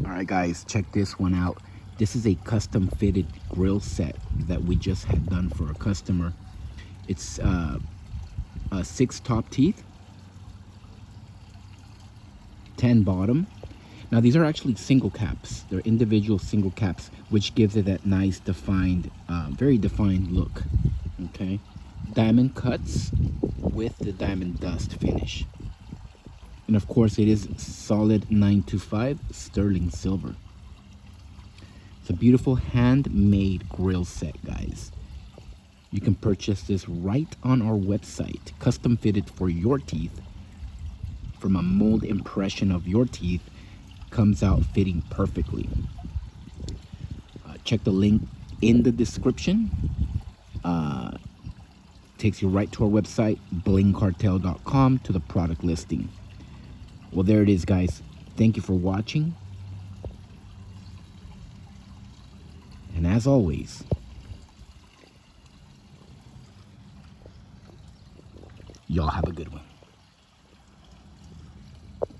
All right, guys, check this one out. This is a custom fitted grill set that we just had done for a customer. It's 6 top teeth, 10 bottom. Now these are actually single caps. They're individual single caps, which gives it that nice defined, very defined look. Okay, diamond cuts with the diamond dust finish. And of course it is solid 925 sterling silver. It's a beautiful handmade grill set, guys. You can purchase this right on our website, custom fitted for your teeth. From a mold impression of your teeth, comes out fitting perfectly. Check the link in the description. Takes you right to our website, blingcartel.com, to the product listing. Well, there it is, guys. Thank you for watching. And as always, y'all have a good one.